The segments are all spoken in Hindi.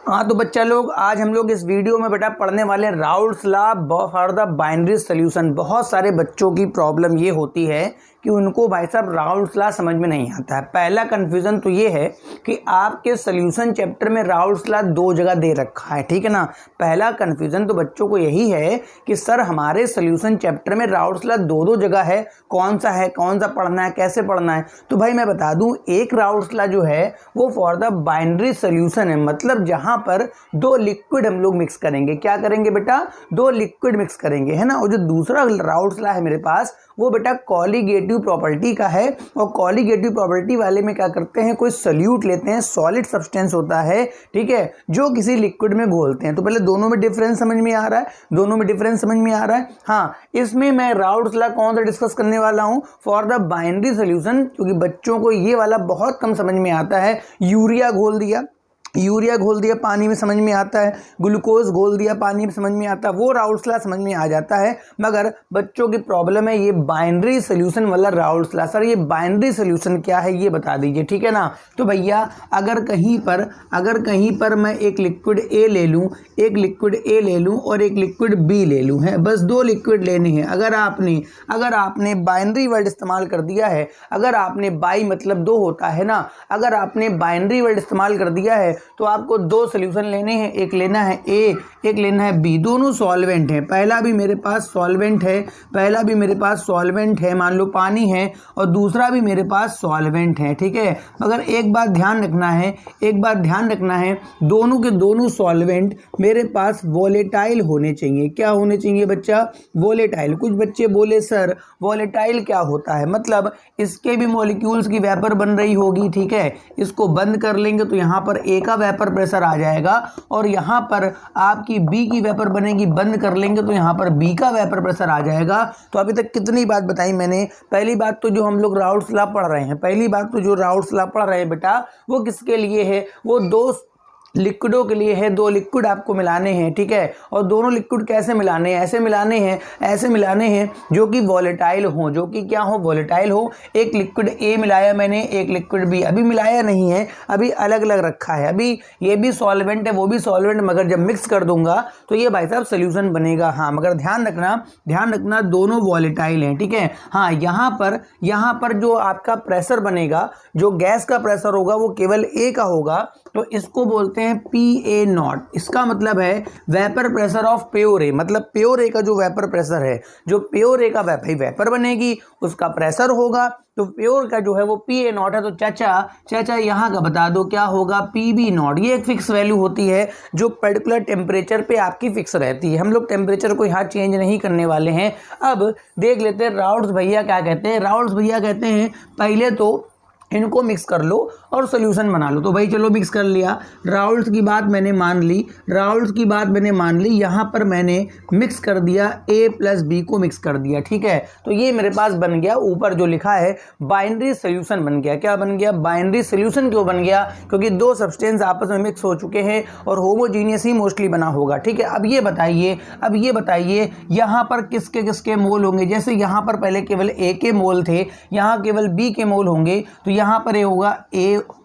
हाँ तो बच्चा लोग आज हम लोग इस वीडियो में बेटा पढ़ने वाले Raoult's law for the binary solution. बहुत सारे बच्चों की प्रॉब्लम ये होती है कि उनको भाई साहब राउल्ट्स लॉ समझ में नहीं आता है। पहला कन्फ्यूज़न तो ये है कि आपके सॉल्यूशन चैप्टर में राउल्ट्स लॉ दो जगह दे रखा है, ठीक है ना। पहला कन्फ्यूज़न तो बच्चों को यही है कि सर हमारे सॉल्यूशन चैप्टर में राउल्ट्स लॉ दो जगह है, कौन सा है, कौन सा पढ़ना है, कैसे पढ़ना है। तो भाई मैं बता दूं, एक राउल्ट्स लॉ जो है वो फॉर द बाइनरी सॉल्यूशन है, मतलब जहां पर दो लिक्विड हम लोग मिक्स करेंगे। क्या करेंगे बेटा? दो लिक्विड मिक्स करेंगे, है ना। और जो दूसरा राउल्ट्स लॉ है मेरे पास वो बेटा कॉलीगेटिव प्रॉपर्टी का है। और कॉलीगेटिव प्रॉपर्टी वाले में क्या करते हैं, कोई सॉल्यूट लेते हैं, सॉलिड सब्सटेंस होता है, ठीक है, जो किसी लिक्विड में घोलते हैं। तो पहले दोनों में डिफरेंस समझ में आ रहा है, दोनों में डिफरेंस समझ में आ रहा है। हाँ, इसमें मैं राउल्ट्स लॉ कौन सा डिस्कस करने वाला हूं? फॉर द बाइनरी सॉल्यूशन, क्योंकि बच्चों को ये वाला बहुत कम समझ में आता है। यूरिया घोल दिया पानी में समझ में आता है, ग्लूकोज घोल दिया पानी में समझ में आता है, वो राउल्ट्स लॉ समझ में आ जाता है। मगर बच्चों की प्रॉब्लम है ये बाइनरी सॉल्यूशन वाला राउल्ट्स लॉ। सर ये बाइनरी सॉल्यूशन क्या है ये बता दीजिए, ठीक है ना। तो भैया अगर कहीं पर मैं एक लिक्विड ए ले लूँ, और एक लिक्विड बी ले लूँ, है बस दो लिक्विड लेने हैं। अगर आपने बाइनरी वर्ड इस्तेमाल कर दिया है, अगर आपने बाई मतलब दो होता है ना, अगर आपने बाइनरी वर्ड इस्तेमाल कर दिया है तो आपको दो सॉल्यूशन लेने हैं, एक लेना है ए, एक लेना है बी। दोनों सॉल्वेंट हैं, पहला भी मेरे पास सॉल्वेंट है, मान लो पानी है, और दूसरा भी मेरे पास सॉल्वेंट है, ठीक है। मगर एक बात ध्यान रखना है, दोनों के दोनों सॉल्वेंट मेरे पास वोलेटाइल होने चाहिए। क्या होने चाहिए बच्चा? वोलेटाइल। कुछ बच्चे बोले सर वोलेटाइल क्या होता है? मतलब इसके भी मॉलिक्यूल्स की वेपर बन रही होगी, ठीक है। इसको बंद कर लेंगे तो यहाँ पर ए का वेपर प्रेशर आ जाएगा, और यहाँ पर आपकी बी की वेपर बनेगी, बंद कर लेंगे तो यहाँ पर बी का वेपर प्रेशर आ जाएगा। तो अभी तक कितनी बात बताई मैंने? पहली बात तो जो हम लोग राउल्ट्स लॉ पढ़ रहे हैं, बेटा वो किसके लिए है? वो दो लिक्विडों के लिए है। दो लिक्विड आपको मिलाने हैं, ठीक है। और दोनों लिक्विड कैसे मिलाने हैं? ऐसे मिलाने हैं जो कि वोलेटाइल हो, जो कि क्या हो? वोलेटाइल हो। एक लिक्विड ए मिलाया मैंने, एक लिक्विड बी अभी मिलाया नहीं है, अभी अलग अलग रखा है। अभी ये भी सॉल्वेंट है, वो भी सॉल्वेंट, मगर जब मिक्स कर दूंगा तो ये भाई साहब सोल्यूशन बनेगा। हाँ, मगर ध्यान रखना दोनों वोलेटाइल हैं, ठीक है। हाँ, यहाँ पर जो आपका प्रेशर बनेगा, जो गैस का प्रेशर होगा वो केवल ए का होगा, तो इसको बोलते हैं PA0। इसका मतलब है वेपर प्रेशर ऑफ प्योर ए। मतलब प्योर ए का जो वेपर प्रेशर है, जो प्योर ए का वेपर बनेगी उसका प्रेशर होगा, तो प्योर का जो है वो PA0 है। तो चाचा यहाँ का बता दो क्या होगा? PB0। ये एक फिक्स वैल्यू होती है जो पर्टिकुलर टेम्परेचर पे आपकी फिक्स रहती है। हम लोग टेम्परेचर को यहाँ चेंज नहीं करने वाले हैं। अब देख लेते हैं राउल्ट्स भैया क्या कहते हैं। राउल्ट्स भैया कहते हैं पहले तो इनको मिक्स कर लो और सॉल्यूशन बना लो। तो भाई चलो मिक्स कर लिया, राउल्ट्स की बात मैंने मान ली, यहाँ पर मैंने मिक्स कर दिया A प्लस बी को मिक्स कर दिया, ठीक है। तो ये मेरे पास बन गया, ऊपर जो लिखा है बाइनरी सॉल्यूशन बन गया। क्या बन गया? Binary solution. क्यों बन गया? क्योंकि दो सब्सटेंस आपस में मिक्स हो चुके हैं और होमोजीनियस ही मोस्टली बना होगा, ठीक है। अब ये बताइए यहाँ पर किसके किसके मोल होंगे? जैसे यहाँ पर पहले केवल A के मोल थे, यहाँ केवल B के मोल होंगे, तो यहाँ पर ये होगा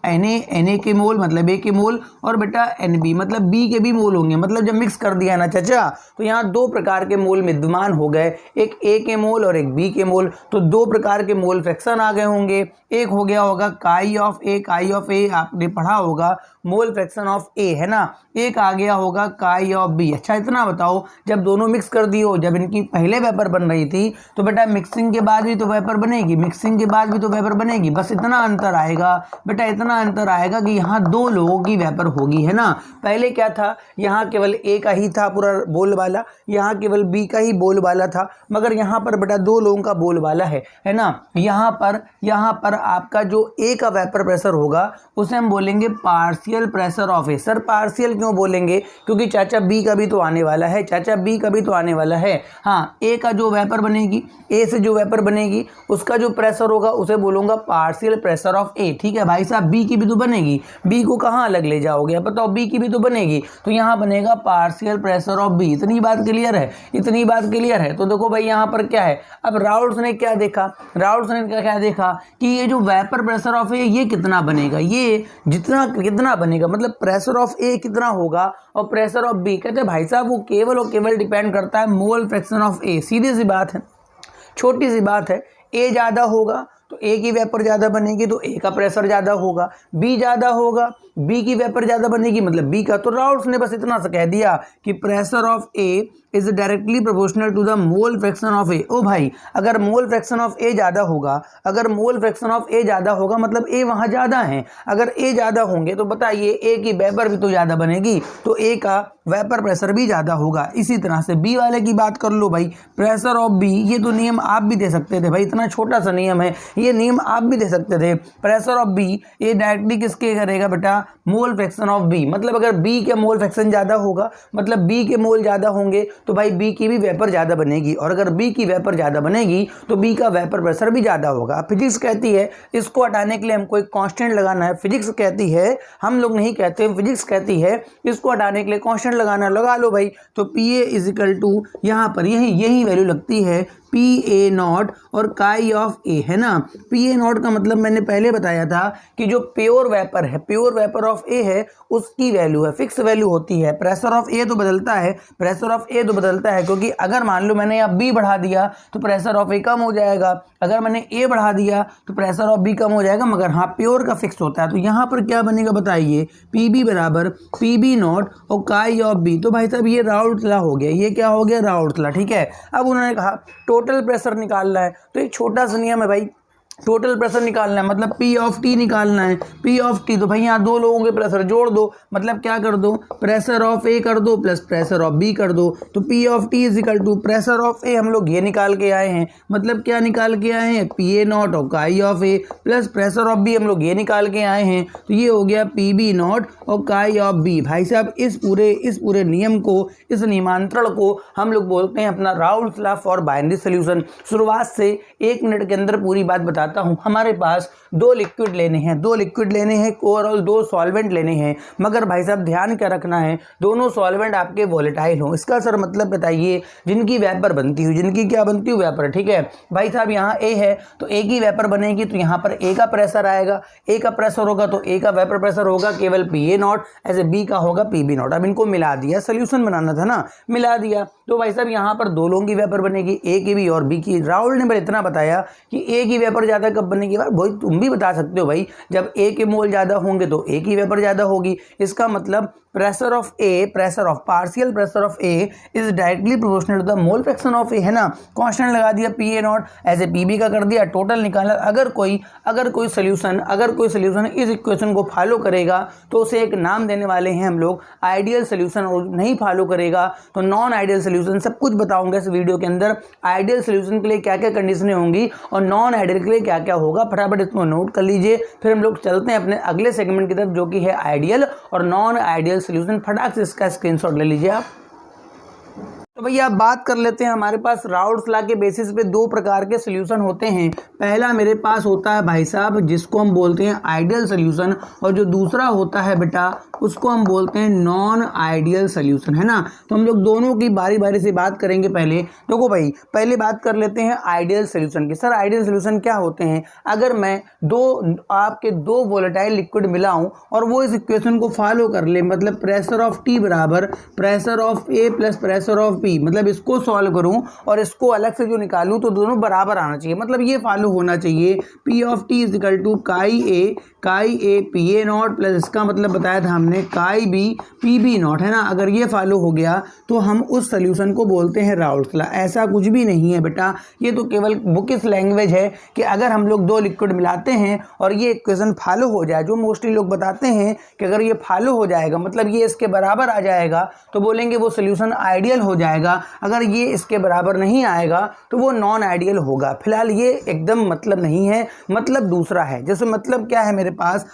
Na के मोल मतलब A के मोल, और बेटा NB मतलब B के भी मोल होंगे। मतलब जब मिक्स कर दिया ना चाचा, तो यहाँ दो प्रकार के मोल विद्यमान हो गए, एक A के मोल और एक B के मोल। तो दो प्रकार के मोल फ्रैक्शन आ गए होंगे। एक हो गया होगा काई ऑफ ए, आपने पढ़ा होगा मोल फ्रैक्शन ऑफ A, है ना। एक आ गया होगा काई ऑफ B। अच्छा इतना बताओ, जब दोनों मिक्स कर दियो, जब इनकी पहले वेपर बन रही थी, तो बेटा मिक्सिंग के बाद भी तो वेपर बनेगी, बस इतना अंतर आएगा बेटा, इतना अंतर आएगा कि यहाँ दो लोगों की वेपर होगी, है ना। पहले क्या था, यहाँ केवल A का ही था पूरा बोल वाला, यहाँ केवल B का ही बोल वाला था, मगर यहाँ पर बेटा दो लोगों का बोल वाला है ना। यहाँ पर आपका जो A का वेपर प्रेशर होगा उसे हम बोलेंगे partial pressure of A. Sir partial क्यों बोलेंगे? क्योंकि चाचा B का भी तो आने वाला है, हाँ। A से जो वेपर बनेगी उसका जो प्रेशर होगा उसे बोलूँगा पार्शियल प्रेशर ऑफ ए। ठीक है भाई साहब, बी की भी तो बनेगी, बी को कहाँ अलग ले जाओगे बताओ, बी की भी तो बनेगी, तो यहाँ बनेगा पार्शियल प्रेशर ऑफ बी। इतनी बात क्लियर है, इतनी बात क्लियर है। तो देखो भाई यहाँ पर क्या है, अब राउल्ट्स ने क्या देखा, राउल्ट्स ने क्या देखा कि ये जो वेपर प्रेशर ऑफ ए ये कितना बनेगा, ये जितना कितना बनेगा मतलब प्रेशर ऑफ ए कितना होगा और प्रेशर ऑफ बी। कहते हैं भाई साहब वो केवल और केवल डिपेंड करता है मोल फ्रैक्शन ऑफ ए। सीधी सी बात है, छोटी सी बात है, ए ज़्यादा होगा तो ए की वेपर ज़्यादा बनेगी तो ए का प्रेशर ज़्यादा होगा, बी ज़्यादा होगा बी की वेपर ज़्यादा बनेगी मतलब बी का। तो राउल्ट्स ने बस इतना सा कह दिया कि pressure of A is directly proportional to the mole fraction of A. ओ भाई, अगर मोल फ्रैक्शन ऑफ ए ज़्यादा होगा, अगर मोल फ्रैक्शन ऑफ ए ज़्यादा होगा मतलब ए वहाँ ज़्यादा है, अगर ए ज़्यादा होंगे तो बताइए ए की वेपर भी तो ज़्यादा बनेगी तो ए का वेपर प्रेशर भी ज़्यादा होगा। इसी तरह से बी वाले की बात कर लो भाई, प्रेशर ऑफ बी, ये तो नियम आप भी दे सकते थे भाई, इतना छोटा सा नियम है, ये नियम आप भी दे सकते थे। प्रेशर ऑफ बी ये डायरेक्टली किसके करेगा बेटा, मोल फ्रैक्शन ऑफ बी। मतलब अगर बी के मोल फ्रैक्शन ज़्यादा होगा मतलब बी के मोल ज़्यादा होंगे तो भाई बी की भी वेपर ज़्यादा बनेगी, और अगर बी की वेपर ज़्यादा बनेगी तो बी का वेपर प्रेशर भी ज़्यादा होगा। फिजिक्स कहती है इसको हटाने के लिए हमको एक कांस्टेंट लगाना है, फिजिक्स कहती है, हम लोग नहीं कहते, फिजिक्स कहती है इसको हटाने के लिए कांस्टेंट लगाना, लगा लो भाई। तो P A is equal to यहाँ पर यही वैल्यू लगती है पी ए नॉट और काई ऑफ ए, है ना। पी ए नॉट का मतलब मैंने पहले बताया था कि जो प्योर वेपर है, प्योर वेपर ऑफ ए है उसकी वैल्यू है, फिक्स वैल्यू होती है। प्रेशर ऑफ ए तो बदलता है, प्रेशर ऑफ ए तो बदलता है क्योंकि अगर मान लो मैंने यहाँ बी बढ़ा दिया तो प्रेशर ऑफ ए कम हो जाएगा, अगर मैंने ए बढ़ा दिया तो प्रेशर ऑफ बी कम हो जाएगा, मगर हाँ प्योर का फिक्स होता है। तो यहाँ पर क्या बनेगा बताइए, पी बी बराबर पी बी नॉट और काई ऑफ बी। तो भाई साहब ये राउल्ट्स लॉ हो गया, ये क्या हो गया, राउल्ट्स लॉ। ठीक है, अब उन्होंने कहा टोटल प्रेशर निकालना है, तो एक छोटा सा नियम है भाई, टोटल प्रेशर निकालना है मतलब पी ऑफ टी निकालना है, पी ऑफ टी। तो भाई यहाँ दो लोगों के प्रेशर जोड़ दो, मतलब क्या कर दो, प्रेशर ऑफ ए कर दो प्लस प्रेशर ऑफ बी कर दो। तो P of T is equal to pressure of A हम लोग ये निकाल के आए हैं, मतलब क्या निकाल के आए हैं, पी ए नॉट और chi of A, plus pressure of B हम लोग ये निकाल के आए हैं, तो ये हो गया पी बी नॉट और काई ऑफ बी। भाई साहब इस पूरे नियम को, इस नियमांत्रण को हम लोग बोलते हैं अपना Raoult's law for binary solution. शुरुआत से 1 मिनट के अंदर पूरी बात बताता हूं। हमारे पास 2 लिक्विड लेने हैं, 2 लिक्विड लेने हैं, ओवरऑल 2 सॉल्वेंट लेने हैं, मगर भाई साहब ध्यान क्या रखना है, दोनों सॉल्वेंट आपके वोलेटाइल हो। इसका सर मतलब बताइए, जिनकी वेपर बनती हुई, जिनकी क्या बनती हुई, वेपर। ठीक है भाई साहब, यहाँ ए है तो ए की वेपर बनेगी तो यहाँ पर ए का प्रेशर आएगा, ए का प्रेशर होगा तो ए का वेपर प्रेशर होगा केवल पी ए नॉट, ऐसे बी का होगा पी बी नॉट। अब इनको मिला दिया, सोल्यूशन बनाना था ना, मिला दिया तो भाई साहब यहाँ पर 2 लोगों की वेपर बनेगी, ए की भी और बी की। राहुल ने इतना बताया कि ए की वेपर ज़्यादा कब बनेगी, भाई तुम भी बता सकते हो भाई, जब ए के मोल ज़्यादा होंगे तो ए की वेपर ज़्यादा होगी। इसका मतलब pressure of A, pressure of partial pressure of A is directly proportional to the mole fraction of A, है ना। कांस्टेंट लगा दिया पी ए नॉट, ऐसे पी बी का कर दिया, टोटल निकाला। अगर कोई सोल्यूशन इस इक्वेशन को फॉलो करेगा तो उसे एक नाम देने वाले हैं हम लोग आइडियल सोल्यूशन, और नहीं फॉलो करेगा तो नॉन आइडियल सोल्यूशन। सब कुछ बताऊंगा इस वीडियो के अंदर, आइडियल सोल्यूशन के लिए क्या क्या कंडीशनें होंगी और नॉन आइडियल के लिए क्या क्या होगा। फटाफट इसको नोट कर लीजिए, फिर हम लोग चलते हैं अपने अगले सेगमेंट की तरफ जो कि है आइडियल और नॉन आइडियल सोल्यूशन। फटाक से इसका स्क्रीनशॉट ले लीजिए आप। तो भैया बात कर लेते हैं, हमारे पास राउल्ट्स लॉ के बेसिस पे 2 प्रकार के सोल्यूशन होते हैं। पहला मेरे पास होता है भाई साहब जिसको हम बोलते हैं आइडियल सोल्यूशन, और जो दूसरा होता है बेटा उसको हम बोलते हैं नॉन आइडियल सोल्यूशन, है ना। तो हम लोग दोनों की बारी बारी से बात करेंगे। पहले देखो भाई, पहले बात कर लेते हैं आइडियल सोल्यूशन की। सर आइडियल सोल्यूशन क्या होते हैं, अगर मैं आपके 2 वोलेटाइल लिक्विड मिलाऊं और वो इस इक्वेशन को फॉलो कर ले, मतलब प्रेशर ऑफ टी बराबर pressure of A plus pressure of P, मतलब इसको सॉल्व करूं और इसको अलग से जो निकालूं तो दोनों बराबर आना चाहिए, मतलब ये फॉलो होना चाहिए। P of T is equal to chi A P A not plus इसका मतलब बताया था हमने काई बी पी बी नॉट, है ना। अगर ये फॉलो हो गया तो हम उस सोल्यूशन को बोलते हैं राउल्ट्स लॉ। ऐसा कुछ भी नहीं है बेटा, ये तो केवल बुकिश लैंग्वेज है कि अगर हम लोग 2 लिक्विड मिलाते हैं और ये इक्वेशन फॉलो हो जाए, जो मोस्टली लोग बताते हैं कि अगर ये फॉलो हो जाएगा मतलब ये इसके बराबर आ जाएगा तो बोलेंगे वो सोल्यूशन आइडियल हो जाएगा। अगर ये इसके बराबर नहीं आएगा तो वो नॉन आइडियल होगा। फिलहाल ये एकदम मतलब नहीं है, मतलब दूसरा है। जैसे मतलब क्या है मेरे पास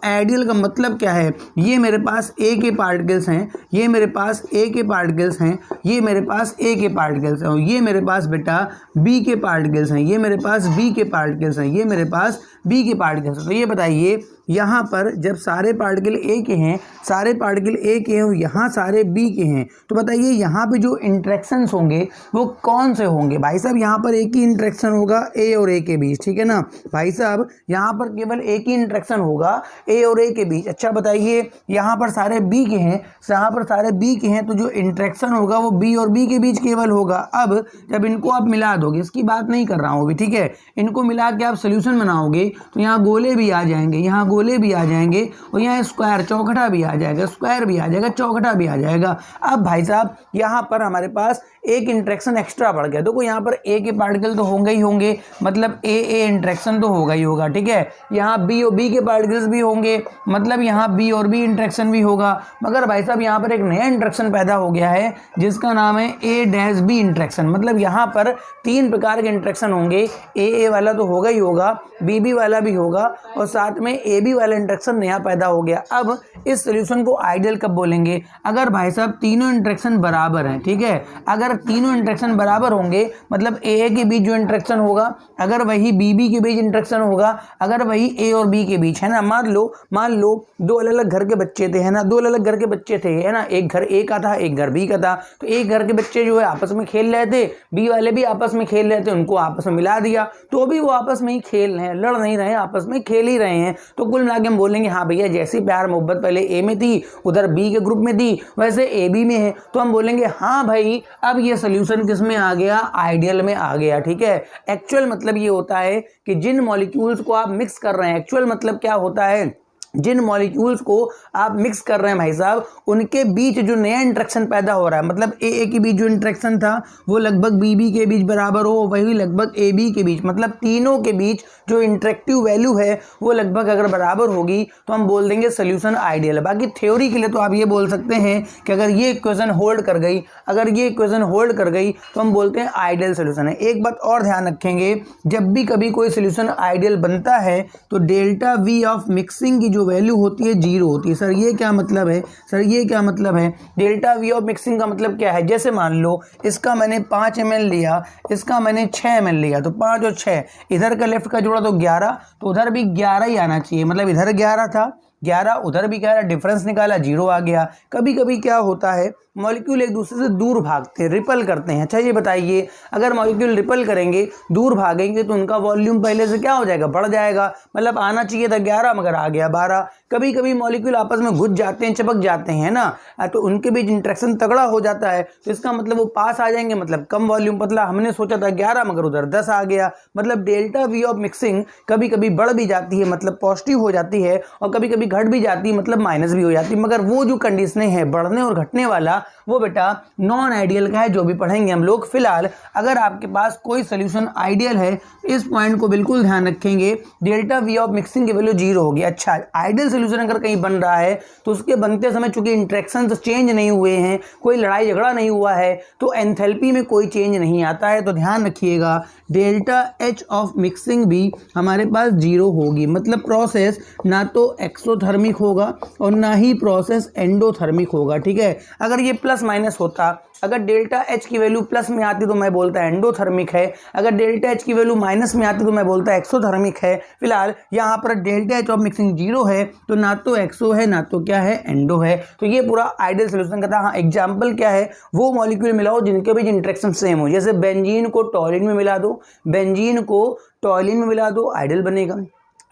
आइडियल का मतलब क्या है, ये मेरे पास ए के पार्टिकल्स हैं, ये मेरे पास ए के पार्टिकल्स हैं, ये मेरे पास ए के पार्टिकल्स हैं, और ये मेरे पास बेटा बी के पार्टिकल्स हैं, ये मेरे पास बी के पार्टिकल्स हैं, ये मेरे पास बी के पार्टिकल्स हैं। तो ये बताइए यहाँ पर जब सारे पार्टिकल ए के हैं, सारे पार्टिकल ए के हैं और यहाँ सारे बी के हैं, तो बताइए यहाँ पे जो इंट्रैक्शंस होंगे वो कौन से होंगे। भाई साहब यहाँ पर एक ही इंट्रैक्शन होगा ए और ए के बीच, ठीक है ना भाई साहब, यहाँ पर केवल एक ही इंट्रैक्शन होगा ए और ए के बीच। अच्छा बताइए यहाँ पर सारे बी के हैं, यहाँ पर सारे बी के हैं, तो जो इंट्रैक्शन होगा वो बी और बी के बीच केवल होगा। अब जब इनको आप मिला दोगे, इसकी बात नहीं कर रहा हूँ अभी, ठीक है, इनको मिला के आप सोल्यूशन बनाओगे तो यहाँ गोले भी आ जाएंगे, यहाँ गोले भी आ जाएंगे, और यहाँ स्क्वायर चौखटा भी आ जाएगा, स्क्वायर भी आ जाएगा, चौखटा भी आ जाएगा। अब भाई साहब यहाँ पर हमारे पास एक इंट्रैक्शन एक्स्ट्रा बढ़ गया। देखो यहाँ पर ए के पार्टिकल तो होंगे ही होंगे, मतलब ए इंट्रैक्शन तो होगा ही होगा, ठीक है। यहाँ बी और बी के पार्टिकल्स भी होंगे, मतलब यहाँ बी और बी इंट्रैक्शन भी होगा। मगर भाई साहब यहाँ पर एक नया इंट्रैक्शन पैदा हो गया है जिसका नाम है ए डैश बी इंट्रैक्शन। मतलब यहाँ पर 3 प्रकार के इंट्रैक्शन होंगे, ए वाला तो होगा ही होगा, बी वाला भी होगा, और साथ में ए बी वाला इंट्रैक्शन नया पैदा हो गया। अब इस सोल्यूशन को आइडियल कब बोलेंगे, अगर भाई साहब तीनों इंट्रैक्शन बराबर हैं, ठीक है। अगर तीनों इंट्रैक्शन बराबर होंगे मतलब ए के बीच जो इंट्रैक्शन होगा, अगर वही बी के बीच इंट्रैक्शन होगा, अगर वही ए और बी के बीच है ना, मान लो 2 अलग अलग घर के बच्चे थे, है ना, 2 अलग अलग घर के बच्चे थे, है ना, एक घर ए का था, एक घर बी का था। तो एक घर के बच्चे जो है आपस में खेल रहे थे, बी वाले भी आपस में खेल रहे थे, उनको आपस में मिला दिया तो भी वो आपस में ही खेल रहे हैं, लड़ नहीं रहे हैं, आपस में खेल ही रहे हैं। तो कुल मिला के हम बोलेंगे हाँ भैया जैसी प्यार मोहब्बत पहले ए में थी उधर बी के ग्रुप में थी, वैसे ए बी में है। तो हम बोलेंगे हाँ भाई अब ये सोल्यूशन किस में आ गया, आइडियल में आ गया, ठीक है। एक्चुअल मतलब ये होता है कि जिन मॉलिक्यूल्स को आप मिक्स कर रहे हैं, एक्चुअल मतलब क्या होता है, जिन मॉलिक्यूल्स को आप मिक्स कर रहे हैं भाई साहब उनके बीच जो नया इंट्रैक्शन पैदा हो रहा है, मतलब ए के बीच जो इंट्रैक्शन था वो लगभग बी के बीच बराबर हो, वही लगभग ए बी के बीच, मतलब तीनों के बीच जो इंट्रैक्टिव वैल्यू है वो लगभग अगर बराबर होगी तो हम बोल देंगे सोल्यूशन आइडियल है। बाकी थ्योरी के लिए तो आप ये बोल सकते हैं कि अगर ये इक्वेशन होल्ड कर गई, अगर ये इक्वेशन होल्ड कर गई तो हम बोलते हैं आइडियल सोल्यूशन है। एक बात और ध्यान रखेंगे, जब भी कभी कोई सोल्यूशन आइडियल बनता है तो डेल्टा वी ऑफ मिक्सिंग की जो वैल्यू होती है 0 होती है। सर ये क्या मतलब है, सर ये क्या मतलब है, डेल्टा वी ऑफ मिक्सिंग का मतलब क्या है, जैसे मान लो इसका मैंने 5 ml लिया, इसका मैंने 6 ml लिया, तो 5 और 6 इधर का लेफ्ट का जोड़ा तो 11, तो उधर भी 11 ही आना चाहिए, मतलब इधर 11 था 11, उधर भी 11, डिफरेंस निकाला 0 आ गया। कभी कभी क्या होता है मॉलिक्यूल एक दूसरे से दूर भागते हैं, रिपल करते हैं। अच्छा ये बताइए अगर मॉलिक्यूल रिपल करेंगे, दूर भागेंगे तो उनका वॉल्यूम पहले से क्या हो जाएगा, बढ़ जाएगा, मतलब आना चाहिए था 11 मगर आ गया 12। कभी कभी मॉलिक्यूल आपस में घुस जाते हैं, चिपक जाते हैं ना, तो उनके बीच इंट्रैक्शन तगड़ा हो जाता है, तो इसका मतलब वो पास आ जाएंगे, मतलब कम वॉल्यूम पतला, हमने सोचा था 11 मगर उधर 10 आ गया। मतलब डेल्टा वी ऑफ मिक्सिंग कभी कभी बढ़ भी जाती है, मतलब पॉजिटिव हो जाती है, और कभी कभी घट भी जाती है, मतलब माइनस भी हो जाती है। मगर वो जो कंडीशनें हैं बढ़ने और घटने वाला वो बेटा नॉन आइडियल का है, जो भी पढ़ेंगे हम लोग। फिलहाल अगर आपके पास कोई सोल्यूशन आइडियल है, इस पॉइंट को बिल्कुल ध्यान रखेंगे, डेल्टा वी ऑफ मिक्सिंग की वैल्यू 0 होगी। अच्छा आइडियल सोल्यूशन अगर कहीं बन रहा है तो उसके बनते समय चूंकि इंट्रैक्शन चेंज नहीं हुए हैं, कोई लड़ाई झगड़ा नहीं हुआ है, तो एंथैल्पी में कोई चेंज नहीं आता है। तो ध्यान रखिएगा डेल्टा एच ऑफ मिक्सिंग भी हमारे पास 0 होगी, मतलब प्रोसेस ना तो एक्सोथर्मिक होगा और ना ही प्रोसेस एंडोथर्मिक होगा, ठीक है। अगर ये प्लस माइनस होता, अगर डेल्टा एच की वैल्यू प्लस में आती तो मैं बोलता एंडोथर्मिक है, अगर डेल्टा एच की वैल्यू माइनस में आती तो मैं बोलता एक्सोथर्मिक है। फिलहाल यहाँ पर डेल्टा एच ऑफ मिक्सिंग 0 है, तो ना तो एक्सो है ना तो क्या है एंडो है। तो ये पूरा आइडियल सोल्यूशन का था। हाँ एग्जाम्पल क्या है, वो मॉलिक्यूल मिलाओ जिनके बीच इंट्रैक्शन सेम हो, जैसे बेंजीन को टॉलिन में मिला दो, बेंजीन को टॉलिन में मिला दो आइडियल बनेगा,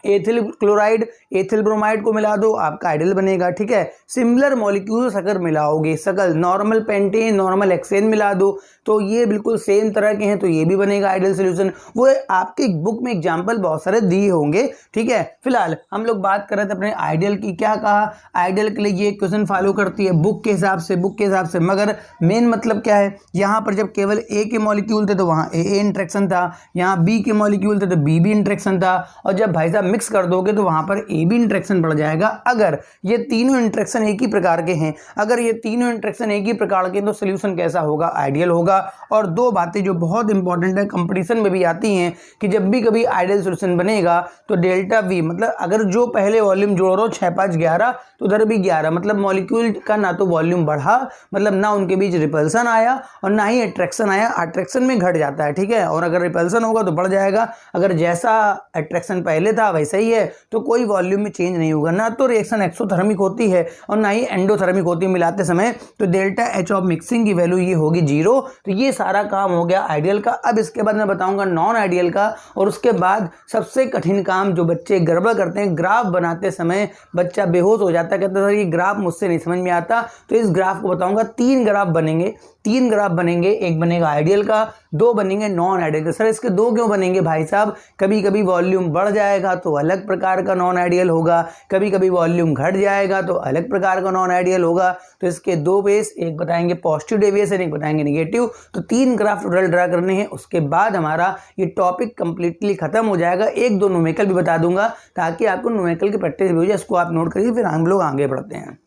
एथिल क्लोराइड एथिल ब्रोमाइड को मिला दो आपका आइडियल बनेगा, ठीक है। सिमिलर मॉलिक्यूल्स अगर मिलाओगे, सकल नॉर्मल पेंटेन नॉर्मल हेक्सेन मिला दो तो ये बिल्कुल सेम तरह के हैं, तो ये भी बनेगा आइडियल सोल्यूशन। वो आपके बुक में एग्जांपल बहुत सारे दिए होंगे, ठीक है। फिलहाल हम लोग बात कर रहे थे अपने आइडियल की, क्या कहा आइडियल के लिए ये क्वेश्चन फॉलो करती है बुक के हिसाब से, मगर मेन मतलब क्या है, यहाँ पर जब केवल ए के मॉलिक्यूल थे तो वहाँ ए इंट्रैक्शन था, यहाँ बी के मॉलिक्यूल थे तो बी इंट्रैक्शन था, और जब भाई साहब मिक्स कर दोगे तो वहाँ पर ए बी इंट्रैक्शन बढ़ जाएगा। अगर ये तीनों इंट्रैक्शन एक ही प्रकार के हैं, अगर ये तीनों इंट्रैक्शन एक ही प्रकार के, तो सोल्यूशन कैसा होगा? आइडियल होगा। और दो बातें जो बहुत इंपॉर्टेंट है, कंपटीशन में भी आती हैं कि जब भी कभी आइडियल सोल्यूशन बनेगा तो डेल्टा वी, मतलब अगर जो पहले वॉल्यूम जोड़ रहे हो 6 5 11, तो उधर भी 11, मतलब मॉलिक्यूल का ना तो वॉल्यूम बढ़ा, मतलब ना उनके बीच रिपल्सन आया और ना ही अट्रैक्शन आया। अट्रैक्शन में घट जाता है, ठीक है, और अगर रिपल्सन होगा तो बढ़ जाएगा। अगर जैसा अट्रैक्शन पहले था वैसा ही है तो कोई वॉल्यूम में चेंज नहीं होगा। ना तो रिएक्शन एक्सोथर्मिक होती है और ना ही एंडोथर्मिक होती है मिलाते समय। तो डेल्टा एच ऑफ मिक्सिंग की वैल्यू ये होगी 0। तो ये सारा काम हो गया आइडियल का। अब इसके बाद मैं बताऊंगा नॉन आइडियल का, और उसके बाद सबसे कठिन काम जो बच्चे गड़बड़ करते हैं, ग्राफ बनाते समय बच्चा बेहोश हो जाता है, कहता है सर ये ग्राफ मुझसे नहीं समझ में आता। तो इस ग्राफ को बताऊंगा। 3 ग्राफ बनेंगे, 3 ग्राफ बनेंगे, एक बनेगा आइडियल का, 2 बनेंगे नॉन आइडियल का। सर इसके 2 क्यों बनेंगे भाई साहब? कभी कभी वॉल्यूम बढ़ जाएगा तो अलग प्रकार का नॉन आइडियल होगा, कभी कभी वॉल्यूम घट जाएगा तो अलग प्रकार का नॉन आइडियल होगा। तो इसके 2 बेस, एक बताएंगे पॉजिटिव डेविएशन, एक बताएंगे नेगेटिव। तो 3 ग्राफ टोटल ड्रा करने हैं। उसके बाद हमारा ये टॉपिक कंप्लीटली खत्म हो जाएगा। 1-2 न्यूमेरिकल भी बता दूंगा ताकि आपको न्यूमेरिकल की प्रैक्टिस भी हो जाए। इसको आप नोट करिए, फिर हम लोग आगे बढ़ते हैं।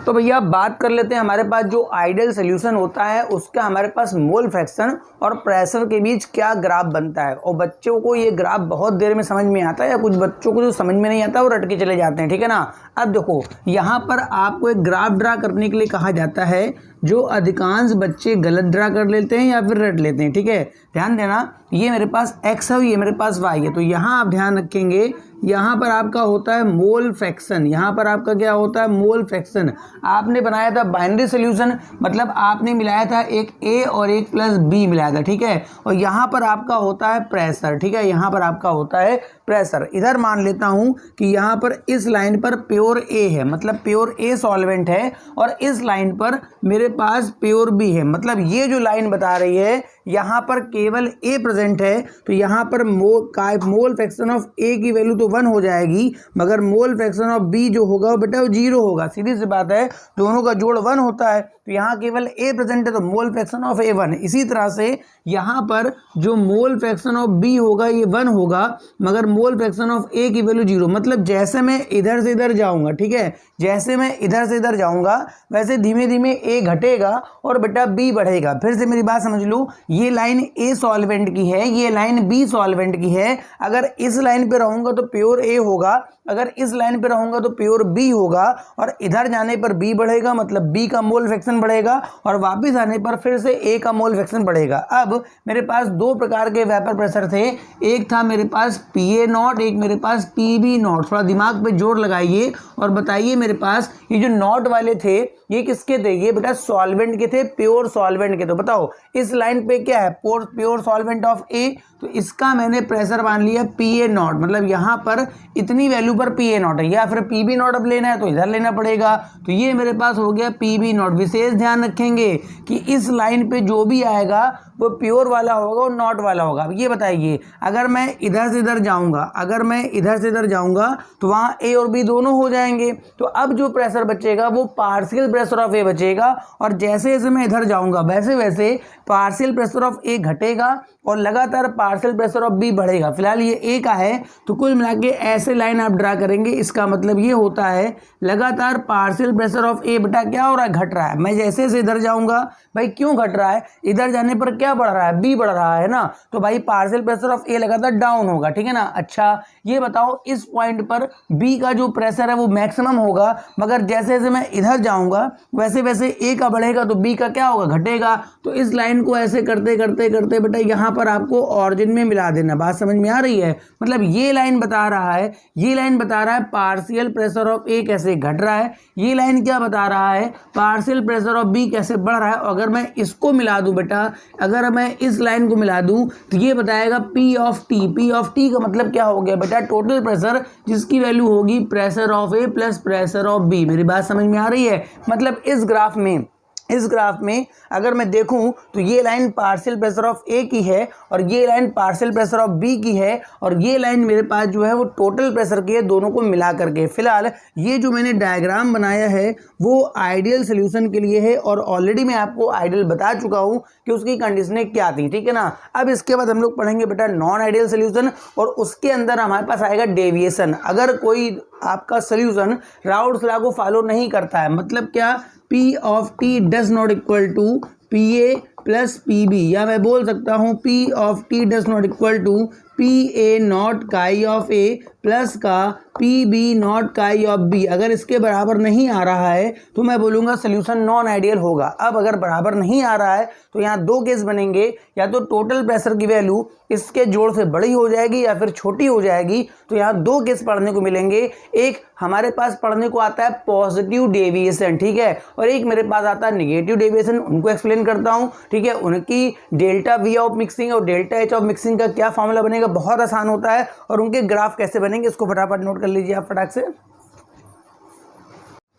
तो भैया बात कर लेते हैं, हमारे पास जो आइडियल सोल्यूशन होता है उसका हमारे पास मोल फ्रैक्शन और प्रेशर के बीच क्या ग्राफ बनता है। और बच्चों को ये ग्राफ बहुत देर में समझ में आता है, या कुछ बच्चों को जो समझ में नहीं आता वो रट के चले जाते हैं, ठीक है ना। अब देखो यहाँ पर आपको एक ग्राफ ड्रा करने के लिए कहा जाता है, जो अधिकांश बच्चे गलत ड्रा कर लेते हैं या फिर रट लेते हैं, ठीक है। ध्यान देना, ये मेरे पास x है, ये मेरे पास y है। तो यहाँ आप ध्यान रखेंगे, यहाँ पर आपका होता है मोल फ्रैक्शन, यहाँ पर आपका क्या होता है? Mole fraction. आपने बनाया था बाइनरी सोल्यूशन, मतलब आपने मिलाया था एक a और एक प्लस b मिलाया था, ठीक है। और यहाँ पर आपका होता है प्रेशर, ठीक है, यहाँ पर आपका होता है प्रेशर। इधर मान लेता हूँ कि यहाँ पर इस लाइन पर प्योर a है, मतलब प्योर a सॉल्वेंट है, और इस लाइन पर मेरे पास प्योर b है। मतलब ये जो लाइन बता रही है यहाँ पर केवल a प्रेजेंट है, तो यहाँ पर मोल फ्रैक्शन ऑफ a की वैल्यू तो 1 हो जाएगी, मगर मोल फ्रैक्शन ऑफ b जो होगा वो बेटा वो 0 होगा। सीधी सी बात है, दोनों का जोड़ 1 होता है, तो यहाँ केवल a प्रेजेंट है तो मोल फ्रैक्शन ऑफ a 1। इसी तरह से यहाँ पर जो मोल फ्रैक्शन ऑफ b होगा ये 1 होगा, मगर मोल फ्रैक्शन ऑफ a की वैल्यू 0। मतलब जैसे मैं इधर से इधर जाऊँगा, ठीक है, जैसे मैं इधर से इधर जाऊँगा वैसे धीमे धीमे a घटेगा और बेटा b बढ़ेगा। फिर से मेरी बात समझ लो, ये लाइन a सॉल्वेंट की है, ये लाइन b सॉल्वेंट की है। अगर इस लाइन पे रहूँगा तो प्योर a होगा, अगर इस लाइन पे रहूँगा तो प्योर b होगा, और इधर जाने पर b बढ़ेगा, मतलब b का मोल फ्रैक्शन बढ़ेगा, और वापस आने पर फिर से a का मोल फ्रैक्शन बढ़ेगा। अब मेरे पास 2 प्रकार के वेपर प्रेशर थे, एक था मेरे पास PA0, एक मेरे पास PB0। थोड़ा दिमाग पे जोर लगाइए और बताइए मेरे पास ये जो नॉट वाले थे ये किसके थे? ये बेटा सॉल्वेंट के थे, प्योर सॉल्वेंट के। तो बताओ इस लाइन पे क्या है? प्योर सॉल्वेंट ऑफ A, तो इसका मैंने प्रेशर मान लिया PA0, मतलब यहाँ पर इतनी वैल्यू पर PA0 है, या फिर PB0 अब लेना है तो इधर लेना पड़ेगा। तो ये मेरे पास हो गया PB0। विशेष ध्यान रखेंगे कि इस लाइन पे जो भी आएगा वो प्योर वाला होगा और नॉट वाला होगा। अब ये बताइए, अगर मैं इधर से इधर जाऊँगा, अगर मैं इधर से इधर जाऊँगा तो वहाँ A और B दोनों हो जाएंगे। तो अब जो प्रेशर बचेगा वो पार्शियल प्रेशर ऑफ A बचेगा, और जैसे जैसे मैं इधर जाऊँगा वैसे वैसे पार्शियल प्रेशर ऑफ A घटेगा और लगातार पार्शियल प्रेशर ऑफ B बढ़ेगा। फिलहाल ये A का है, तो कुल मिला के ऐसे लाइन आप ड्रा करेंगे। इसका मतलब ये होता है लगातार पार्शियल प्रेशर ऑफ A बेटा क्या हो रहा है? घट रहा है। मैं जैसे जैसे इधर जाऊँगा, भाई क्यों घट रहा है? इधर जाने पर क्या बढ़ रहा है? B बढ़ रहा है ना, तो भाई पार्शियल प्रेशर ऑफ A लगातार डाउन होगा, ठीक है ना। अच्छा ये बताओ, इस पॉइंट पर B का जो प्रेशर है वो मैक्सिमम होगा, मगर जैसे जैसे मैं इधर जाऊँगा वैसे वैसे A का बढ़ेगा तो B का क्या होगा? घटेगा। तो इस लाइन को ऐसे करते करते करते बेटा यहाँ पर आपको ऑरिजिन में मिला देना। बात समझ में आ रही है? मतलब ये लाइन बता रहा है, ये लाइन बता रहा है पार्शियल प्रेशर ऑफ A कैसे घट रहा है, ये लाइन क्या बता रहा है? पार्शियल प्रेशर ऑफ B कैसे बढ़ रहा है। और अगर मैं इसको मिला दूं बेटा, अगर मैं इस लाइन को मिला दूं तो ये बताएगा P of T। P of T का मतलब क्या हो गया बेटा? टोटल प्रेशर, जिसकी वैल्यू होगी pressure of A plus pressure of B। मेरी बात समझ में आ रही है? मतलब इस ग्राफ में इस ग्राफ में अगर मैं देखूं तो ये line partial pressure of A की है और ये line partial pressure of B की है और ये लाइन मेरे पास जो है वो टोटल प्रेशर की है, दोनों को मिला करके। फिलहाल ये जो मैंने डायग्राम बनाया है वो आइडियल सोल्यूशन के लिए है और ऑलरेडी मैं आपको आइडियल बता चुका हूँ कि उसकी कंडीशनें क्या थी, ठीक है ना। अब इसके बाद हम लोग पढ़ेंगे बेटा नॉन आइडियल सोल्यूशन और उसके अंदर हमारे पास आएगा डेविएशन। अगर कोई आपका सोल्यूशन राउल्ट्स लॉ को फॉलो नहीं करता है, मतलब क्या, P of t does not equal to PA plus PB, या मैं बोल सकता हूँ P of t does not equal to PA not काई ऑफ A प्लस का PB नॉट काई ऑफ B, अगर इसके बराबर नहीं आ रहा है तो मैं बोलूँगा सोल्यूशन नॉन आइडियल होगा। अब अगर बराबर नहीं आ रहा है तो यहाँ दो केस बनेंगे, या तो टोटल प्रेशर की वैल्यू इसके जोड़ से बड़ी हो जाएगी या फिर छोटी हो जाएगी। तो यहाँ दो केस पढ़ने को मिलेंगे, एक हमारे पास पढ़ने को आता है पॉजिटिव डेविएशन, ठीक है, और एक मेरे पास आता है निगेटिव डेविएशन। उनको एक्सप्लेन करता हूँ, ठीक है। उनकी डेल्टा वी ऑफ मिक्सिंग और डेल्टा एच ऑफ मिक्सिंग का क्या फॉर्मूला बनेगा, बहुत आसान होता है, और उनके ग्राफ कैसे बनेंगे इसको फटाफट नोट कर लीजिए आप फटाक से।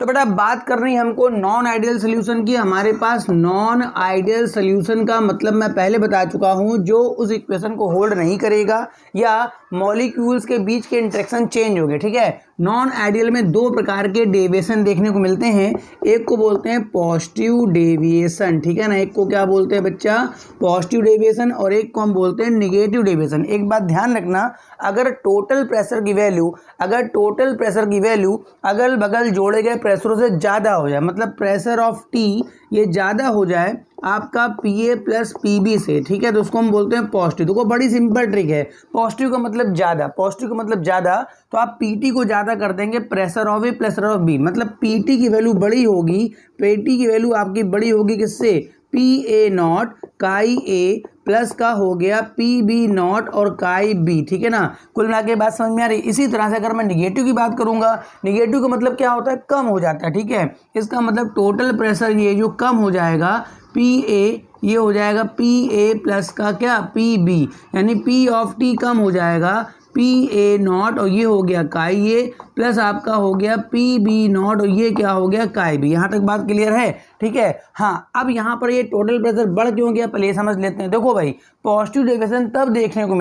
तो बेटा बात करनी है हमको नॉन आइडियल सोल्यूशन की। हमारे पास नॉन आइडियल सोल्यूशन का मतलब मैं पहले बता चुका हूं, जो उस इक्वेशन को होल्ड नहीं करेगा या मॉलिक्यूल्स के बीच के इंटरेक्शन चेंज हो गए, ठीक है। नॉन आइडियल में दो प्रकार के डेविएशन देखने को मिलते हैं, एक को बोलते हैं पॉजिटिव डेविएशन, ठीक है ना, एक को क्या बोलते हैं बच्चा, पॉजिटिव डेविएशन, और एक को हम बोलते हैं निगेटिव डेविएशन। एक बात ध्यान रखना, अगर टोटल प्रेशर की वैल्यू अगल बगल जोड़े गए प्रेशरों से ज़्यादा हो जाए, मतलब प्रेशर ऑफ टी ये ज़्यादा हो जाए आपका PA प्लस PB से, ठीक है, तो उसको हम बोलते हैं पॉजिटिव। देखो बड़ी सिंपल ट्रिक है, पॉजिटिव का मतलब ज़्यादा, तो आप PT को ज़्यादा कर देंगे pressure of A pressure of B, मतलब PT की वैल्यू बड़ी होगी, PT की वैल्यू आपकी बड़ी होगी किससे, PA नॉट काई A प्लस का हो गया PB नॉट और काई B, ठीक है ना। कुल मिला के बात समझ में आ रही। इसी तरह से अगर मैं निगेटिव की बात करूंगा, निगेटिव का मतलब क्या होता है, कम हो जाता है, ठीक है। इसका मतलब टोटल प्रेशर ये जो कम हो जाएगा PA, ये हो जाएगा PA प्लस का क्या PB, यानी P ऑफ T कम हो जाएगा PA नॉट और ये हो गया काई A प्लस आपका हो गया PB नॉट और ये क्या हो गया काई B। यहाँ तक बात क्लियर है, ठीक है। हाँ, अब यहाँ पर ये टोटल प्रेशर बढ़ क्यों गया पहले समझ लेते हैं। देखो भाई, पॉजिटिव डेविएशन तब देखने को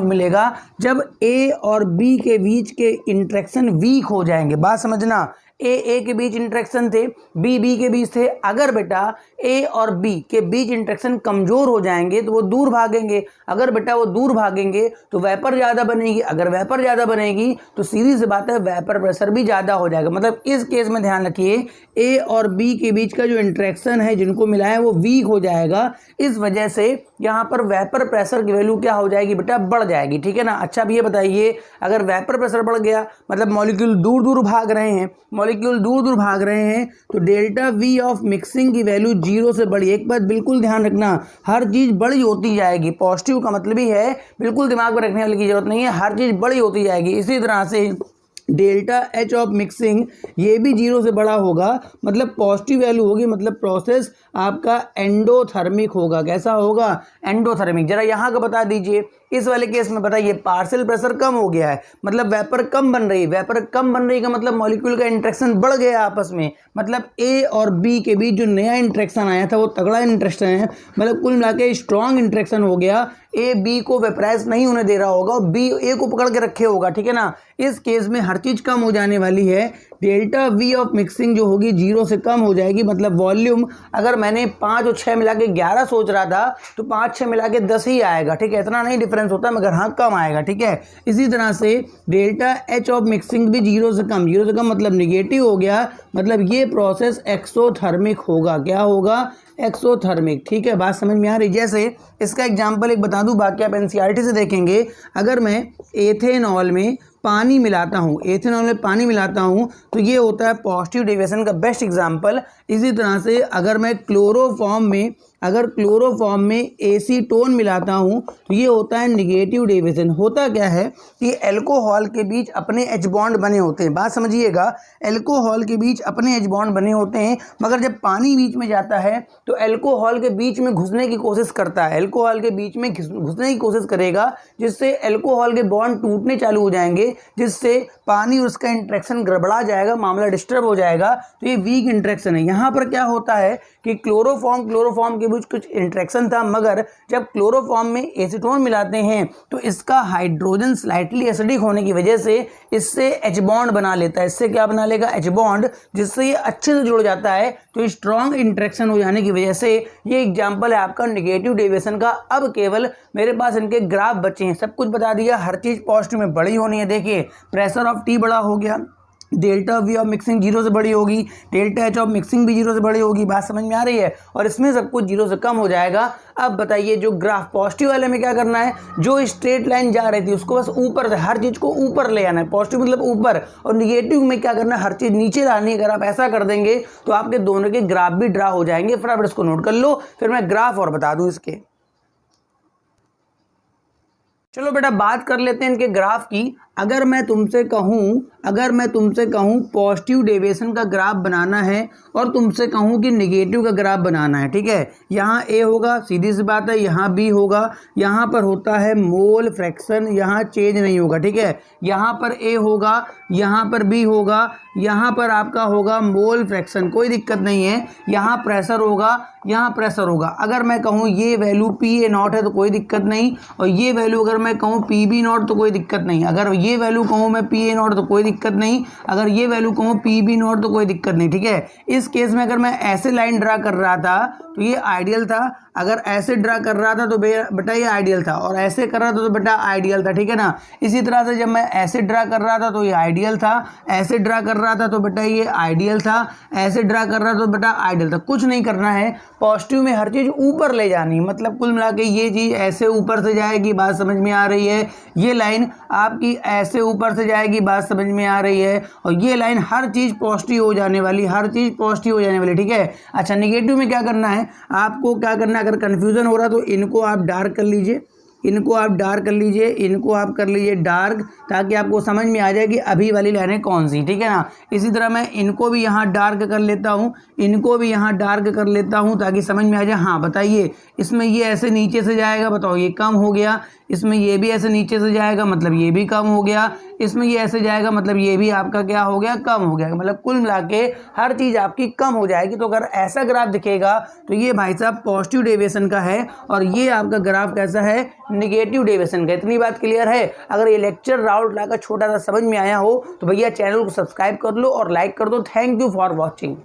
मिलेगा जब A और B के बीच के इंटरेक्शन वीक हो जाएंगे। बात समझना, ए के बीच इंटरेक्शन थे, बी के बीच थे। अगर बेटा ए और बी के बीच इंटरेक्शन कमजोर हो जाएंगे तो वो दूर भागेंगे। अगर बेटा वो दूर भागेंगे तो वेपर ज़्यादा बनेगी, अगर वेपर ज़्यादा बनेगी तो सीधी सी बात है वेपर प्रेशर भी ज़्यादा हो जाएगा। मतलब इस केस में ध्यान रखिए, ए और बी के बीच का जो इंटरेक्शन है जिनको मिला है वो वीक हो जाएगा। इस वजह से यहाँ पर वेपर प्रेशर की वैल्यू क्या हो जाएगी बेटा, बढ़ जाएगी, ठीक है ना। अच्छा अब ये बताइए, अगर वेपर प्रेशर बढ़ गया मतलब मॉलिक्यूल दूर दूर भाग रहे हैं तो डेल्टा वी ऑफ मिक्सिंग की वैल्यू 0 से बड़ी। एक बात बिल्कुल ध्यान रखना, हर चीज़ बड़ी होती जाएगी। पॉजिटिव का मतलब ही है, बिल्कुल दिमाग में रखने वाली की जरूरत नहीं है, हर चीज़ बड़ी होती जाएगी। इसी तरह से डेल्टा एच ऑफ मिक्सिंग ये भी 0 से बड़ा होगा, मतलब पॉजिटिव वैल्यू होगी, मतलब प्रोसेस आपका एंडोथर्मिक होगा। कैसा होगा, एंडोथर्मिक। जरा यहाँ का बता दीजिए, इस वाले केस में बताइए पार्शियल प्रेशर कम हो गया है, मतलब वेपर कम बन रही का मतलब मॉलिक्यूल का इंटरेक्शन बढ़ गया आपस में, मतलब ए और बी के बीच जो नया इंटरेक्शन आया था वो तगड़ा इंटरेक्शन है, मतलब कुल मिला के स्ट्रॉन्ग इंटरेक्शन हो गया। ए बी को वेपराइज नहीं होने दे रहा होगा और बी ए को पकड़ के रखे होगा, ठीक है ना। इस केस में हर चीज़ कम हो जाने वाली है, डेल्टा वी ऑफ मिक्सिंग जो होगी 0 से कम हो जाएगी। मतलब वॉल्यूम अगर मैंने 5 और 6 मिला के 11 सोच रहा था तो 5-6 मिला के 10 ही आएगा, ठीक है, इतना नहीं डिफरेंस होता, मगर हाँ कम आएगा, ठीक है। इसी तरह से डेल्टा एच ऑफ मिक्सिंग भी 0 से कम मतलब निगेटिव हो गया, मतलब ये प्रोसेस एक्सोथर्मिक होगा। क्या होगा, एक्सोथर्मिक, ठीक है। बात समझ में आ रही। जैसे इसका एग्जाम्पल एक बता दूं, बाकी आप एनसीईआरटी से देखेंगे। अगर मैं एथेनॉल में पानी मिलाता हूँ तो ये होता है पॉजिटिव डेविएशन का बेस्ट एग्जाम्पल। इसी तरह से अगर मैं क्लोरोफॉर्म में अगर क्लोरोफॉर्म में एसीटोन मिलाता हूँ तो ये होता है निगेटिव डेविएशन। होता क्या है कि अल्कोहल के बीच अपने एच बॉन्ड बने होते हैं, बात समझिएगा, अल्कोहल के बीच अपने एच बॉन्ड बने होते हैं, मगर जब पानी बीच में जाता है तो अल्कोहल के बीच में घुसने की कोशिश करता है, अल्कोहल के बीच में घुसने की कोशिश करेगा, जिससे अल्कोहल के बॉन्ड टूटने चालू हो जाएंगे, जिससे पानी और उसका इंट्रैक्शन गड़बड़ा जाएगा, मामला डिस्टर्ब हो जाएगा। तो ये वीक इंट्रैक्शन है। यहाँ पर क्या होता है कि क्लोरोफॉर्म के बीच कुछ इंट्रैक्शन था, मगर जब क्लोरोफॉर्म में एसीटोन मिलाते हैं तो इसका हाइड्रोजन स्लाइटली एसिडिक होने की वजह से इससे एच बॉन्ड बना लेता है। इससे क्या बना लेगा? एच बॉन्ड, जिससे ये अच्छे से जुड़ जाता है। तो स्ट्रॉन्ग इंट्रैक्शन हो जाने की वजह से ये एग्जाम्पल है आपका निगेटिव डेविएशन का। अब केवल मेरे पास इनके ग्राफ बचे हैं, सब कुछ बता दिया, हर चीज़ पॉजिटिव में बड़ी होनी है। देखिए प्रेशर ऑफ टी बड़ा हो गया, delta we of mixing zero से बड़ी होगी, डेल्टा एच ऑफ मिक्सिंग भी जीरो से बड़ी होगी, बात समझ में आ रही है, और इसमें सब कुछ जीरो से कम हो जाएगा। अब बताइए जो ग्राफ पॉजिटिव वाले में क्या करना है, जो स्ट्रेट लाइन जा रही थी उसको बस ऊपर से हर चीज़ को ऊपर ले आना है, पॉजिटिव मतलब ऊपर, और निगेटिव में क्या करना है, हर चीज़ नीचे लानी है। अगर आप ऐसा कर देंगे तो आपके दोनों के ग्राफ भी ड्रा हो जाएंगे। फटाफट इसको नोट कर लो, फिर मैं ग्राफ और बता दूं इसके। चलो बेटा बात कर लेते हैं इनके ग्राफ की। अगर मैं तुमसे कहूँ पॉजिटिव डेविएशन का ग्राफ बनाना है और तुमसे कहूँ कि निगेटिव का ग्राफ बनाना है, ठीक है, यहाँ ए होगा, सीधी सी बात है, यहाँ बी होगा, यहाँ पर होता है मोल फ्रैक्शन, यहाँ चेंज नहीं होगा, ठीक है, यहाँ पर ए होगा, यहाँ पर बी होगा, यहाँ पर आपका होगा मोल फ्रैक्शन, कोई दिक्कत नहीं है, यहाँ प्रेशर होगा, यहाँ प्रेशर होगा। अगर मैं कहूँ ये वैल्यू पी ए नॉट है तो कोई दिक्कत नहीं, और ये वैल्यू अगर मैं कहूँ पी बी नॉट तो कोई दिक्कत नहीं, अगर ये वैल्यू कहूँ मैं पी ए नॉट तो कोई दिक्कत नहीं, अगर ये वैल्यू कहूँ पी बी नॉट तो कोई दिक्कत नहीं, ठीक है। इस केस में अगर मैं ऐसे लाइन ड्रा कर रहा था तो ये आइडियल था, अगर ऐसे ड्रा कर रहा था तो बेटा ये आइडियल था, और ऐसे कर रहा था तो बेटा आइडियल था, ठीक है ना। इसी तरह से जब मैं ऐसे ड्रा कर रहा था तो ये आइडियल था, ऐसे ड्रा कर रहा था तो बेटा ये आइडियल था, ऐसे ड्रा कर रहा था तो बेटा आइडियल था। कुछ नहीं करना है, पॉजिटिव में हर चीज़ ऊपर ले जानी, मतलब कुल मिला के ये चीज़ ऐसे ऊपर से जाएगी, बात समझ में आ रही है, ये लाइन आपकी ऐसे ऊपर से जाएगी, बात समझ में आ रही है, और ये लाइन हर चीज़ पॉजिटिव हो जाने वाली, हर चीज़ पॉजिटिव हो जाने वाली, ठीक है। अच्छा निगेटिव में क्या करना है, आपको क्या करना है, अगर कन्फ्यूज़न हो रहा तो इनको आप डार्क कर लीजिए, इनको आप डार्क कर लीजिए, इनको आप कर लीजिए डार्क, ताकि आपको समझ में आ जाए कि अभी वाली लाइनें कौन सी, ठीक है ना। इसी तरह मैं इनको भी यहाँ डार्क कर लेता हूँ, इनको भी यहाँ डार्क कर लेता हूँ, ताकि समझ में आ जाए। हाँ बताइए, इसमें ये ऐसे नीचे से जाएगा, बताओ ये कम हो गया, इसमें ये भी ऐसे नीचे से जाएगा, मतलब ये भी कम हो गया, इसमें ये ऐसे जाएगा, मतलब ये भी आपका क्या हो गया, कम हो गया, मतलब कुल मिला के हर चीज़ आपकी कम हो जाएगी। तो अगर ऐसा ग्राफ दिखेगा तो ये भाई साहब पॉजिटिव डेविएशन का है, और ये आपका ग्राफ कैसा है, निगेटिव डेविएशन का। इतनी बात क्लियर है। अगर ये लेक्चर राउंड लाकर छोटा सा समझ में आया हो तो भैया चैनल को सब्सक्राइब कर लो और लाइक कर दो। Thank you for watching.